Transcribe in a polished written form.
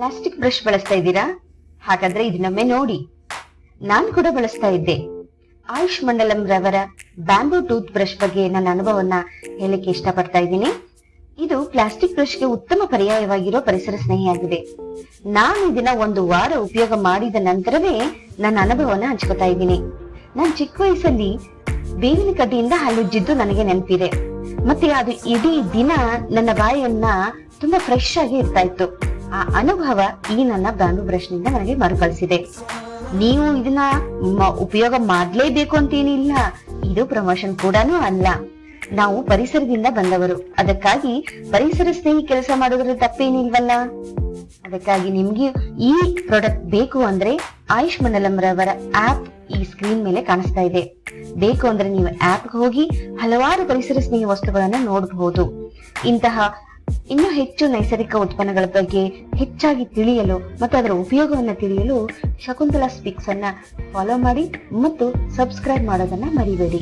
Plastic brush ಬಳಸ್ತಾ ಇದ್ದೀರಾ? ಹಾಗಾದ್ರೆ ಇದನ್ನೊಮ್ಮೆ ನೋಡಿ. ನಾನ್ ಕೂಡ ಬಳಸ್ತಾ ಇದ್ದೆ. ಆಯುಷ್ ಮಂಡಲಂ ರವರ ಬ್ಯಾಂಬೂ ಟೂತ್ ಬ್ರಷ್ ಬಗ್ಗೆ ನನ್ನ ಅನುಭವವನ್ನ ಹೇಳಲಿಕ್ಕೆ ಇಷ್ಟಪಡ್ತಾ ಇದ್ದೀನಿ. ಇದು ಪ್ಲಾಸ್ಟಿಕ್ ಬ್ರಷ್ಗೆ ಉತ್ತಮ ಪರ್ಯಾಯವಾಗಿರೋ ಪರಿಸರ ಸ್ನೇಹಿಯಾಗಿದೆ. ನಾನು ಇದನ್ನ 1 ವಾರ ಉಪಯೋಗ ಮಾಡಿದ ನಂತರವೇ ನನ್ನ ಅನುಭವನ ಹಂಚ್ಕೊತಾ ಇದ್ದೀನಿ. ನಾನ್ ಚಿಕ್ಕ ವಯಸ್ಸಲ್ಲಿ ಬೇವಿನ ಕಡ್ಡಿಯಿಂದ ಹಲ್ಲುಜ್ಜಿದ್ದು ನನಗೆ ನೆನಪಿದೆ. ಮತ್ತೆ ಅದು ಇಡೀ ದಿನ ನನ್ನ ಬಾಯನ್ನ ತುಂಬಾ ಫ್ರೆಶ್ ಆಗಿ ಇರ್ತಾ ಇತ್ತು. ಆ ಅನುಭವ ಈ ನನ್ನ ಬ್ಯಾಂಬೂ ಬ್ರಷ್ ನಿಂದ ನನಗೆ ಮರುಕಳಿಸಿದೆ. ನೀವು ಇದನ್ನ ಉಪಯೋಗ ಮಾಡ್ಲೇಬೇಕು ಅಂತೇನಿಲ್ಲ. ಇದು ಪ್ರಮೋಷನ್ ಕೂಡಾನು ಅಲ್ಲ. ನಾವು ಪರಿಸರದಿಂದ ಬಂದವರು, ಅದಕ್ಕಾಗಿ ಪರಿಸರ ಸ್ನೇಹಿ ಕೆಲಸ ಮಾಡೋದ್ರಲ್ಲಿ ತಪ್ಪೇನಿಲ್ವಲ್ಲ. ಅದಕ್ಕಾಗಿ ನಿಮ್ಗೆ ಈ ಪ್ರಾಡಕ್ಟ್ ಬೇಕು ಅಂದ್ರೆ ಆಯುಷ್ ಮಂಡಲಂ ರವರ ಆಪ್ ಈ ಸ್ಕ್ರೀನ್ ಮೇಲೆ ಕಾಣಿಸ್ತಾ ಇದೆ. ಬೇಕು ಅಂದ್ರೆ ನೀವು ಆಪ್ ಹೋಗಿ ಹಲವಾರು ಪರಿಸರ ಸ್ನೇಹಿ ವಸ್ತುಗಳನ್ನ ನೋಡಬಹುದು. ಇಂತಹ ಇನ್ನೂ ಹೆಚ್ಚು ನೈಸರ್ಗಿಕ ಉತ್ಪನ್ನಗಳ ಬಗ್ಗೆ ಹೆಚ್ಚಾಗಿ ತಿಳಿಯಲು ಮತ್ತು ಅದರ ಉಪಯೋಗವನ್ನ ತಿಳಿಯಲು ಶಕುಂತಲಾ ಸ್ಪೀಕ್ಸ್ ಅನ್ನ ಫಾಲೋ ಮಾಡಿ ಮತ್ತು ಸಬ್ಸ್ಕ್ರೈಬ್ ಮಾಡೋದನ್ನ ಮರಿಬೇಡಿ.